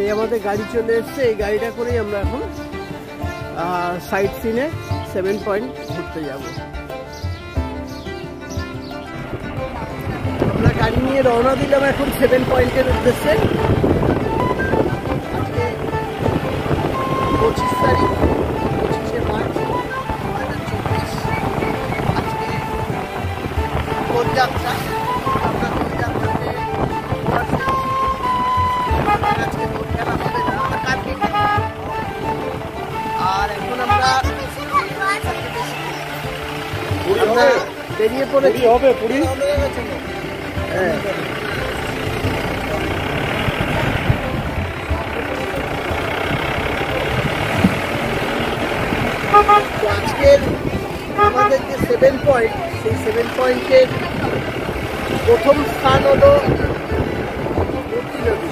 এই আমাদের গাড়ি চলে এসছে, এই গাড়িটা করেই আমরা এখন সাইট সিনে 7 পয়েন্ট ঘুরতে যাব। আমরা গাড়ি নিয়ে রওনা দিলাম এখন 7 পয়েন্টের উদ্দেশ্যে। আজকে 25 তারিখ, 25শে মার্চ 2024। আজকে পদযাত্রা, আমরা পদযাত্রাতে আজকে খেলা হবে না, আমরা কালকে আর এখন আমরা বেরিয়ে পড়েছি। হবে পুরী, হ্যাঁ আজকের আমাদের যে 7 পয়েন্ট, সেই 7 পয়েন্টের প্রথম স্থান হলো মূর্তি নদী।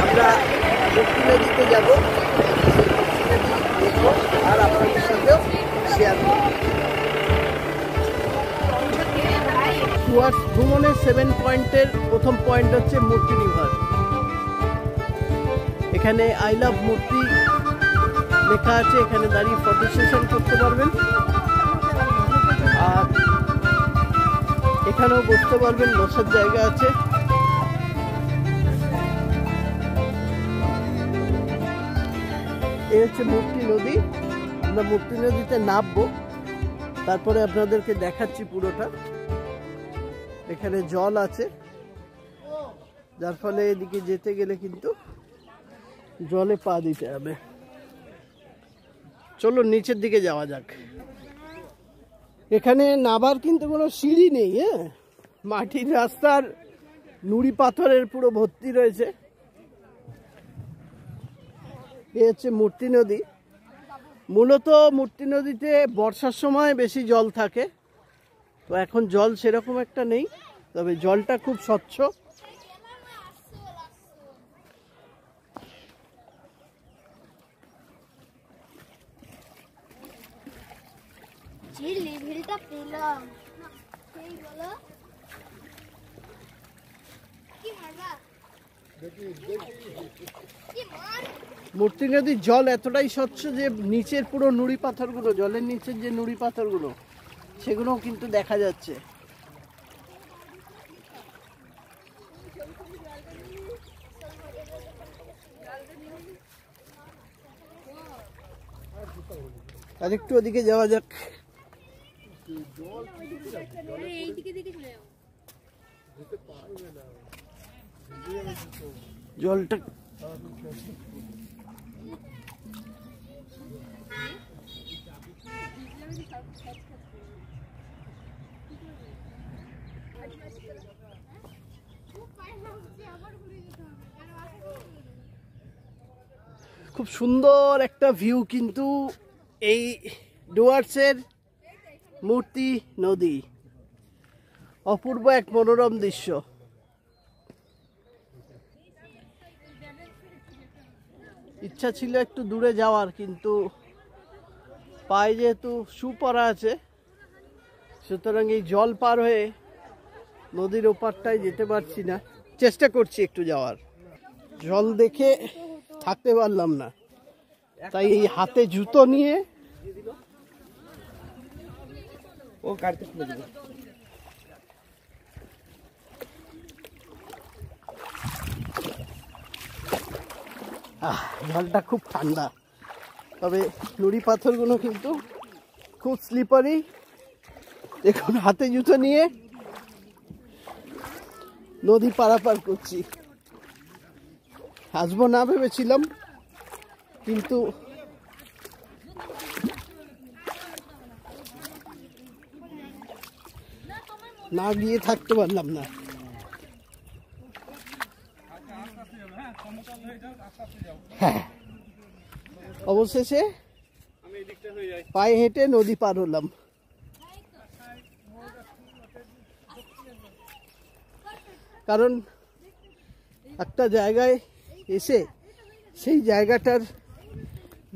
আমরা মূর্তি নদীতে যাবো, সেই মূর্তি নদী দেখবো আর আপনাদের সাথেও শেয়ার করবো। ডুয়ার্স ভ্রমণের 7 পয়েন্টের প্রথম পয়েন্ট হচ্ছে মূর্তি রিভার। এখানে আই লাভ মূর্তি লেখা আছে, এখানে দাঁড়িয়ে ফটো সেশন করতে পারবেন আর এখানেও বসতে পারবেন, বসার জায়গা আছে। এই হচ্ছে মূর্তি নদী। আমরা মূর্তি নদীতে নামবো, তারপরে আপনাদেরকে দেখাচ্ছি পুরোটা। এখানে জল আছে, যার ফলে এদিকে যেতে গেলে কিন্তু জলে পা দিতে হবে। চলো নিচের দিকে যাওয়া যাক। এখানে নাবার কিন্তু কোনো সিঁড়ি নেই, হ্যাঁ, মাটির রাস্তার নুড়ি পাথরের পুরো ভর্তি রয়েছে। এ হচ্ছে মূর্তি নদী। মূলত মূর্তি নদীতে বর্ষার সময় বেশি জল থাকে, তো এখন জল সেরকম একটা নেই, তবে জলটা খুব স্বচ্ছ। মূর্তি নদীর জল এতটাই স্বচ্ছ যে নিচের পুরো নুড়ি পাথরগুলো, জলের নিচের যে নুড়ি পাথরগুলো, সেগুলোও কিন্তু দেখা যাচ্ছে। আর একটু ওদিকে যাওয়া যাক। জলটা খুব সুন্দর একটা ভিউ কিন্তু এই ডুয়ার্সের মূর্তি নদী। অপূর্ব এক মনোরম দৃশ্য। ইচ্ছা ছিল একটু দূরে যাওয়ার, কিন্তু পায়ে যেহেতু শু পরা আছে, সুতরাং এই জল পার হয়ে নদীর ওপারটায় যেতে পারছি না। চেষ্টা করছি একটু যাওয়ার, জল দেখে থাকতে পারলাম না, তাই এই হাতে জুতো নিয়ে ও গাড়িতে খুলে দেব। জলটা খুব ঠান্ডা, তবে নুড়ি পাথরগুলো কিন্তু খুব স্লিপারি। এখন হাতে জুতো নিয়ে নদী পারাপার করছি। আসবো না ভেবেছিলাম, কিন্তু না গিয়ে থাকতে পারলাম না। হ্যাঁ, অবশেষে পায়ে হেঁটে নদী পার হলাম। কারণ একটা জায়গায় এসে সেই জায়গাটার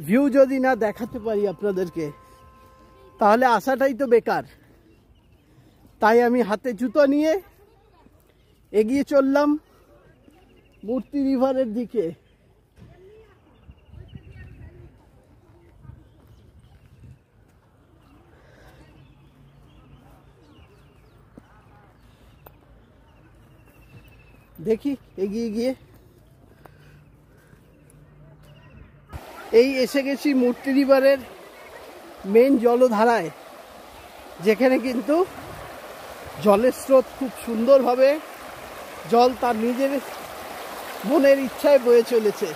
ভিউ যদি না দেখাতে পারি আপনাদেরকে, তাহলে আসাটাই তো বেকার। তাই আমি হাতে জুতো নিয়ে এগিয়ে চললাম মূর্তি রিভারের দিকে। দেখি এগিয়ে গিয়ে। এই এসে গেছি মূর্তি রিভারের মেন জলধারায়, যেখানে কিন্তু জলের স্রোত খুব সুন্দরভাবে জল তার নিজের মনের ইচ্ছায় বয়ে চলেছে।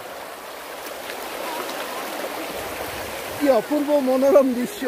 কি অপূর্ব মনোরম দৃশ্য।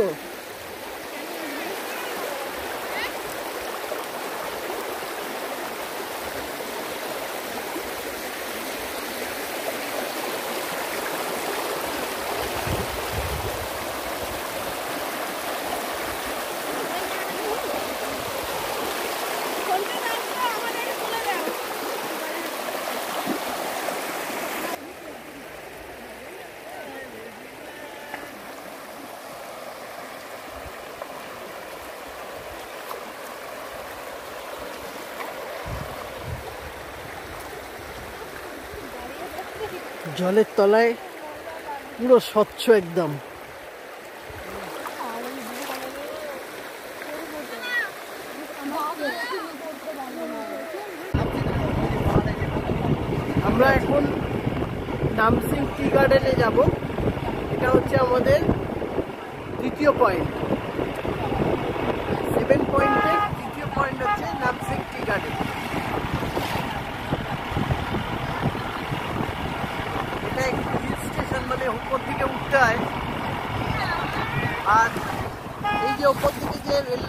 জলের তলায় পুরো স্বচ্ছ একদম। আমরা এখন নামসিং টি গার্ডেনে যাব। এটা হচ্ছে আমাদের দ্বিতীয় পয়েন্ট। 7 পয়েন্টের দ্বিতীয় পয়েন্ট হচ্ছে নামসিং টি গার্ডেন। এটা একটু হিল স্টেশন, মানে উপর দিকে উঠতে হয়। আর এই যে উপর দিকে যে রেল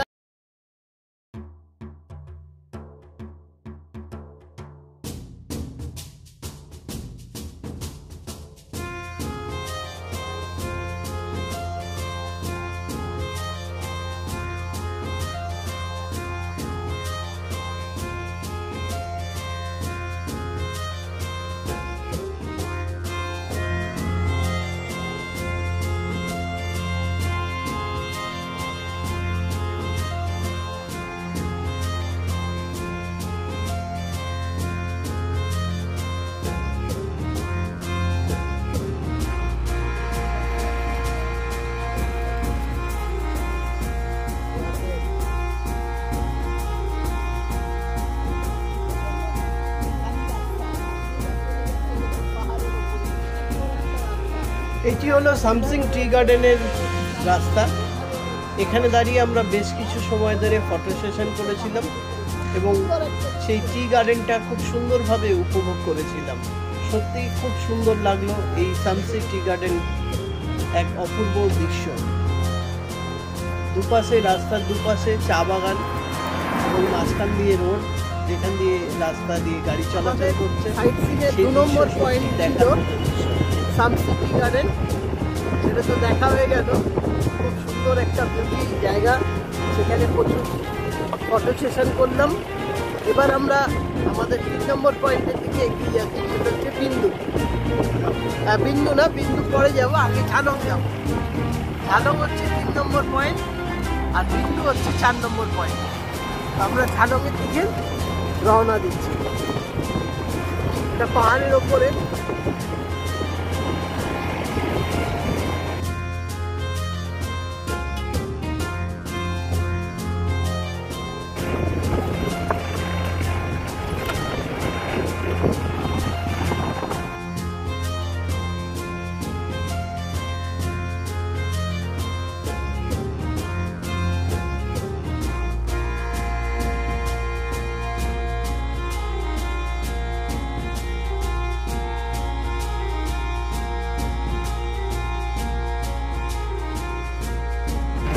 এটি হলো সামসিং টি গার্ডেনের রাস্তা। এখানে দাঁড়িয়ে আমরা বেশ কিছু সময় ধরে ফটো সেশন করেছিলাম এবং সেই টি গার্ডেনটা খুব সুন্দরভাবে উপভোগ করেছিলাম। সত্যি খুব সুন্দর লাগলো এই সামসিং টি গার্ডেন, এক অপূর্ব দৃশ্য। দুপাশে, রাস্তার দুপাশে চা বাগান এবং মাঝখান দিয়ে রোড, যেখান দিয়ে রাস্তা দিয়ে গাড়ি চলাচল করছে। 2 নম্বর পয়েন্ট দেখা সামসিং টি গার্ডেন, সেটা তো দেখা হয়ে গেল। খুব সুন্দর একটা বিউটি জায়গা, সেখানে প্রচুর ফটো সেশন করলাম। এবার আমরা আমাদের 3 নম্বর পয়েন্টের দিকে এগিয়ে যাচ্ছি, সেটা হচ্ছে বিন্দু। বিন্দু না, বিন্দু পরে যাবো, আগে ঝালং যাবো। ঝালং হচ্ছে 3 নম্বর পয়েন্ট আর বিন্দু হচ্ছে 4 নম্বর পয়েন্ট। আমরা ঝালংয়ের দিকে রওনা দিচ্ছি। এটা পাহাড়ের ওপরে।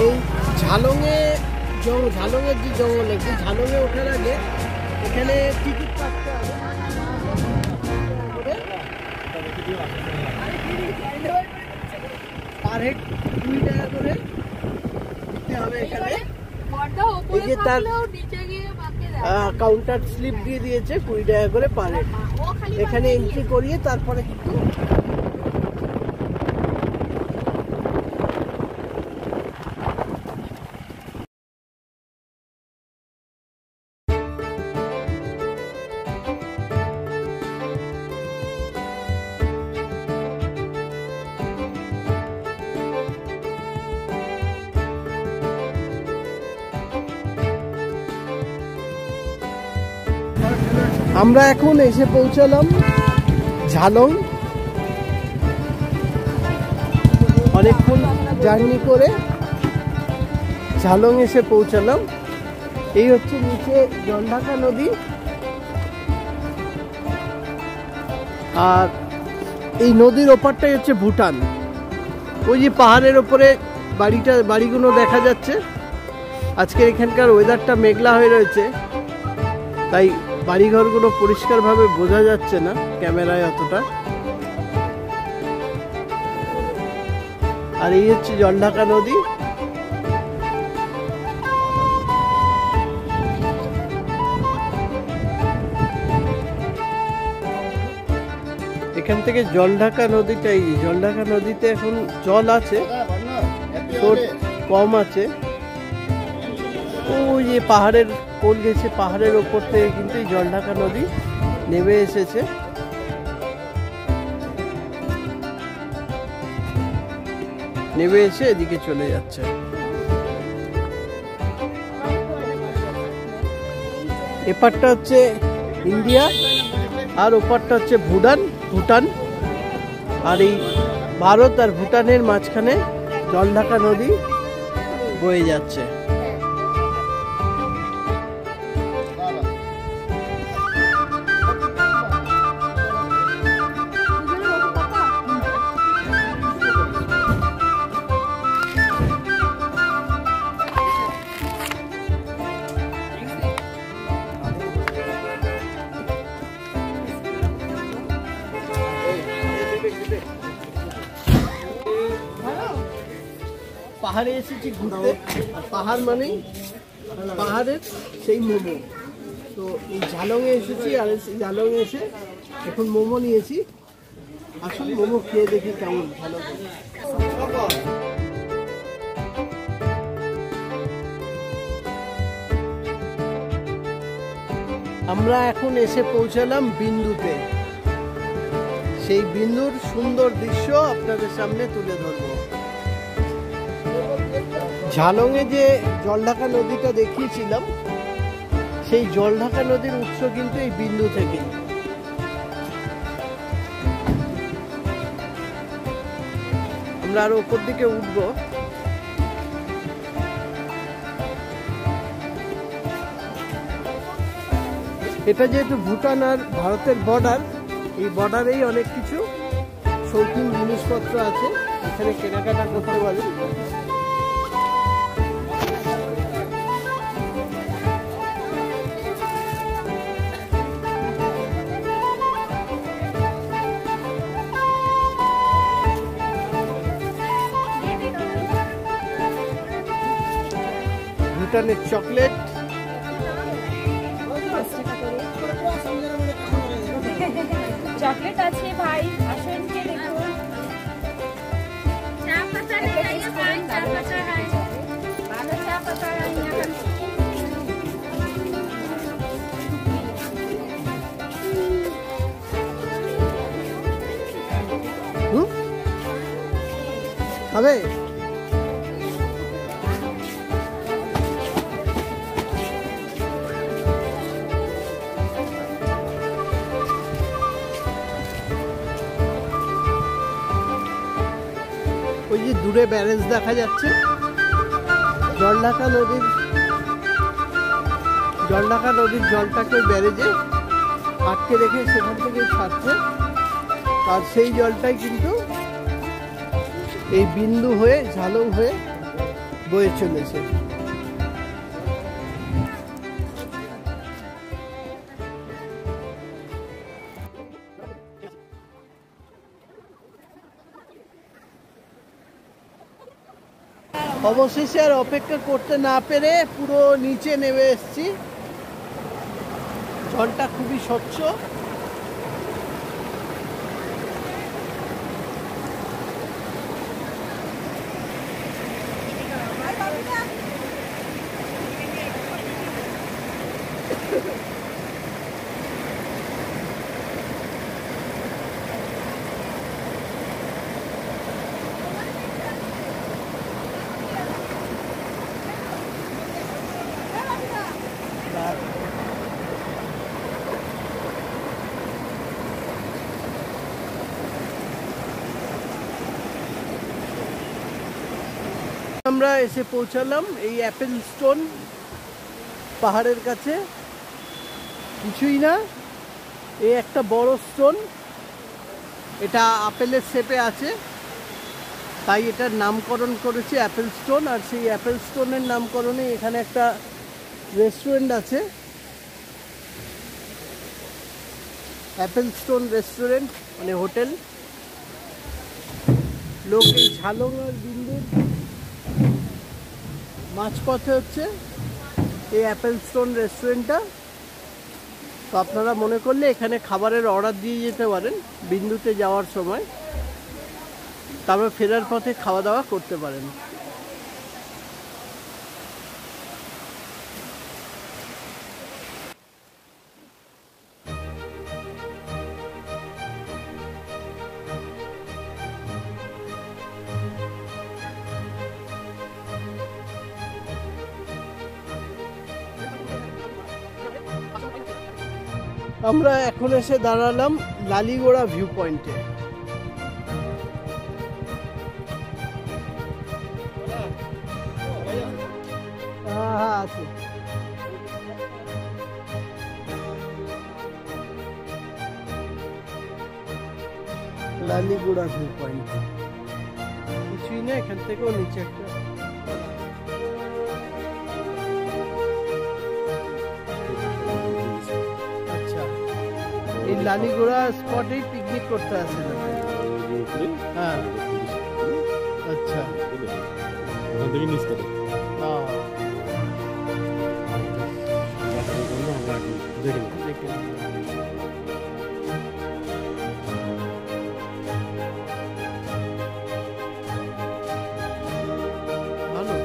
এই ঝালংয়ের যে জঙ্গল, একটু ঝালংয়ে ওঠার আগে এখানে টিকিট কাটতে হবে। পার হেড 2 টাকা করে দিতে হবে। এখানে এই যে তার কাউন্টার স্লিপ দিয়ে দিয়েছে, 20 টাকা করে পার হেড। এখানে এন্ট্রি করিয়ে তারপরে কিন্তু আমরা এখন এসে পৌঁছালাম ঝালং। অনেকক্ষণ জার্নি করে ঝালং এসে পৌঁছালাম। এই হচ্ছে নিচে জলঢাকা নদী, আর এই নদীর ওপারটাই হচ্ছে ভুটান। ওই যে পাহাড়ের ওপরে বাড়িগুলো দেখা যাচ্ছে। আজকে এখানকার ওয়েদারটা মেঘলা হয়ে রয়েছে, তাই বাড়িঘরগুলো পরিষ্কারভাবে বোঝা যাচ্ছে না ক্যামেরায় অতটা। আর এই হচ্ছে জলঢাকা নদী। এখান থেকে জলঢাকা নদীটাই, জলঢাকা নদীতে এখন জল আছে, কম আছে। ওই যে পাহাড়ের কোল গেছে, পাহাড়ের ওপর থেকে কিন্তু এই জলঢাকা নদী নেমে এসেছে। নেমে এসে এদিকে চলে যাচ্ছে। এপারটা হচ্ছে ইন্ডিয়া আর ওপারটা হচ্ছে ভুটান। আর এই ভারত আর ভুটানের মাঝখানে জলঢাকা নদী বয়ে যাচ্ছে। পাহাড়ে এসেছি ঘুরতে, আর পাহাড় মানেই পাহাড়ের সেই মোমো। তো এই ঝালংয়ে এসেছি, আর ঝালংয়ে এসে এখন মোমো নিয়েছি। আসুন মোমো খেয়ে দেখি কেমন ভালো। আমরা এখন এসে পৌঁছালাম বিন্দুতে। সেই বিন্দুর সুন্দর দৃশ্য আপনাদের সামনে তুলে ধরব। ঝালংয়ে যে জলঢাকা নদীটা দেখিয়েছিলাম, সেই জলঢাকা নদীর উৎস কিন্তু এই বিন্দু থেকে। আমরা আরো উপর দিকে উঠব। এটা যেহেতু ভুটান আর ভারতের বর্ডার, এই বর্ডারেই অনেক কিছু শৌখিন জিনিসপত্র আছে, এখানে কেনাকাটা করতে পারেন। ভুটানের চকলেট, চকলেট আছে ভাই, আসুন কে দেখুন। চা পাতা নেই, চা পাতা है, ভালো চা পাতা है यहाँ। খাবে? ওই যে দূরে ব্যারেজ দেখা যাচ্ছে, জলঢাকা নদীর জলটাকে ব্যারেজে আটকে রেখে সেখান থেকে ছাড়ছে। আর সেই জলটাই কিন্তু এই বিন্দু হয়ে ঝালং হয়ে বয়ে চলেছে। অবশেষে আর অপেক্ষা করতে না পেরে পুরো নিচে নেমে এসেছি। জলটা খুবই স্বচ্ছ। আমরা এসে পৌঁছালাম এই অ্যাপেল স্টোন পাহাড়ের কাছে। কিছুই না, এই একটা বড় স্টোন, এটা আপেলের শেপে আছে, তাই এটার নামকরণ করেছে অ্যাপেল স্টোন। আর সেই অ্যাপেল স্টোনের নামকরণে এখানে একটা রেস্টুরেন্ট আছে, অ্যাপেল স্টোন রেস্টুরেন্ট মানে হোটেল। লোক এই ঝালং আর বিন্দুর মাঝপথে হচ্ছে এই অ্যাপেল স্টোন রেস্টুরেন্টটা। তো আপনারা মনে করলে এখানে খাবারের অর্ডার দিয়ে যেতে পারেন বিন্দুতে যাওয়ার সময়, তারপর ফেরার পথে খাওয়া দাওয়া করতে পারেন। আমরা এখন এসে দাঁড়ালাম লালিগোড়া ভিউ পয়েন্টে। হ্যাঁ আছে। লালিগোড়া ভিউ পয়েন্ট কিছুই না, এখান থেকেও নিচে একটা এই লালিগোড়া স্পটেই পিকনিক করতে আসে। হ্যাঁ আচ্ছা, ভালো।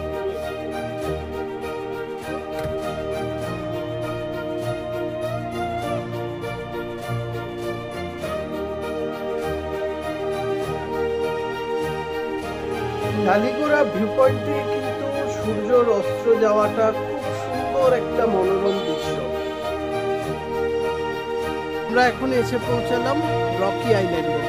লালিগোড়া ভিউ পয়েন্টে কিন্তু সূর্যর অস্ত যাওয়াটা খুব সুন্দর একটা মনোরম দৃশ্য। আমরা এখন এসে পৌঁছালাম রকি আইল্যান্ডে।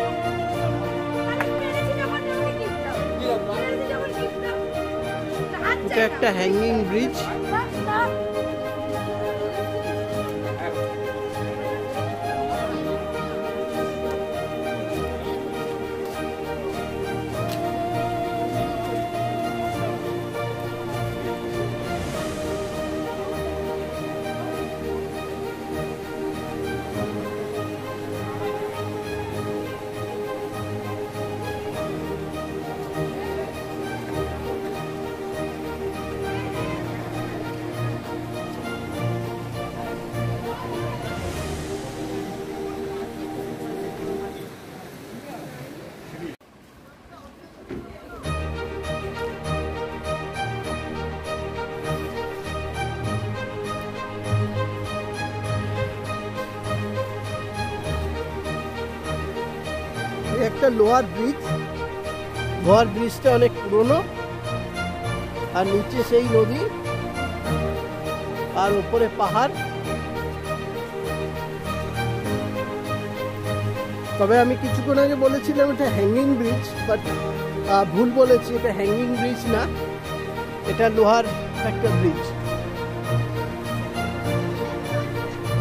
এটা একটা হ্যাঙ্গিং ব্রিজ। একটা লোহার ব্রিজ, লোহার ব্রিজটা অনেক পুরনো, আর নিচে সেই নদী আর উপরে পাহাড়। তবে আমি কিছুক্ষণ আগে বলেছিলাম এটা হ্যাঙ্গিং ব্রিজ, বাট ভুল বলেছি, এটা হ্যাঙ্গিং ব্রিজ না, এটা লোহার একটা ব্রিজ।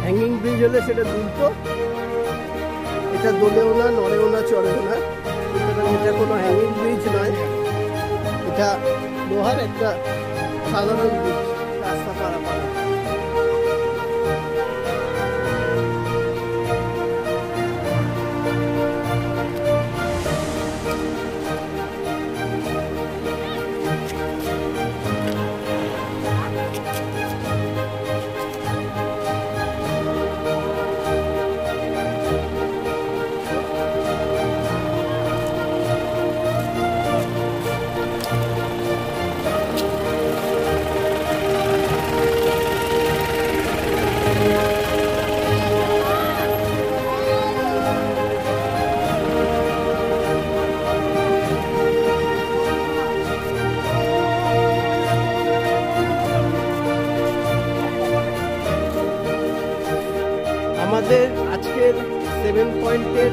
হ্যাঙ্গিং ব্রিজ হলে সেটা দুলতো, এটা দোলেও না, নড়েও না, চড়েও না, সুতরাং এটা কোনো হ্যাঙ্গিং ব্রিজ নয়, এটা লোহার একটা সাধারণ ব্রিজ, রাস্তা পারাপার। আমাদের আজকের 7 পয়েন্টের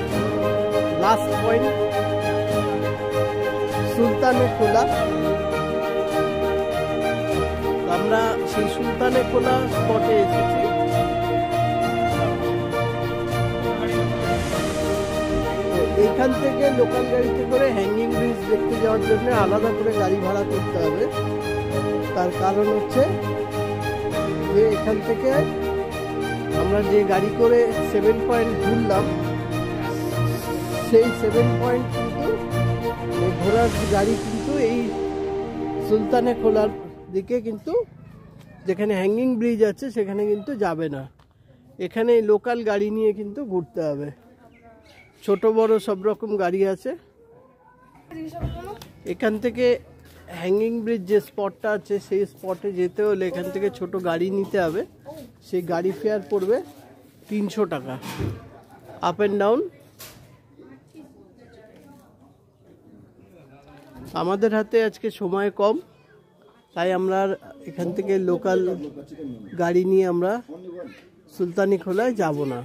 লাস্ট পয়েন্ট সুলতানের খোলা। আমরা সেই সুলতানে খোলা স্পটে এসেছি। এইখান থেকে লোকাল গাড়িতে করে হ্যাঙ্গিং ব্রিজ দেখতে যাওয়ার জন্য আলাদা করে গাড়ি ভাড়া করতে হবে। তার কারণ হচ্ছে যে এখান থেকে আমরা যে গাড়ি করে 7 পয়েন্ট ঘুরলাম, সেই 7 পয়েন্ট কিন্তু ঘোরার গাড়ি কিন্তু এই সুলতানে খোলার দিকে কিন্তু যেখানে হ্যাঙ্গিং ব্রিজ আছে সেখানে কিন্তু যাবে না। এখানে লোকাল গাড়ি নিয়ে কিন্তু ঘুরতে হবে। ছোট বড় সব রকম গাড়ি আছে। এখান থেকে হ্যাঙ্গিং ব্রিজ যে স্পটটা আছে সেই স্পটে যেতে হলে এখান থেকে ছোট গাড়ি নিতে হবে। সেই গাড়ি ফেয়ার পড়বে 300 টাকা আপ অ্যান্ড ডাউন। আমাদের হাতে আজকে সময় কম, তাই আমরা এখান থেকে লোকাল গাড়ি নিয়ে আমরা সুলতানি খোলায় যাব না।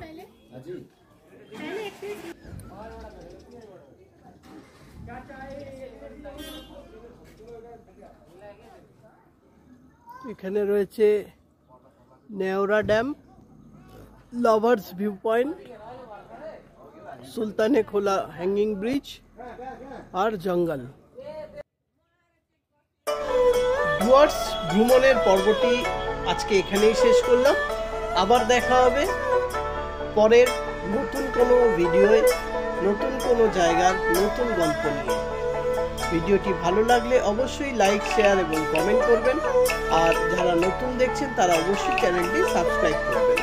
এখানে রয়েছে Neora dam, lovers view point, Sultane Khola hanging bridge আর জঙ্গল। ডুয়ার্স ভ্রমণের পর্বটি আজকে এখানেই শেষ করলাম। আবার দেখা হবে পরের নতুন কোনো ভিডিওয়, নতুন কোনো জায়গার নতুন গল্প নিয়ে। ভিডিওটি ভালো লাগলে অবশ্যই লাইক, শেয়ার এবং কমেন্ট করবেন। আর যারা নতুন দেখছেন তারা অবশ্যই চ্যানেলটি সাবস্ক্রাইব করবেন।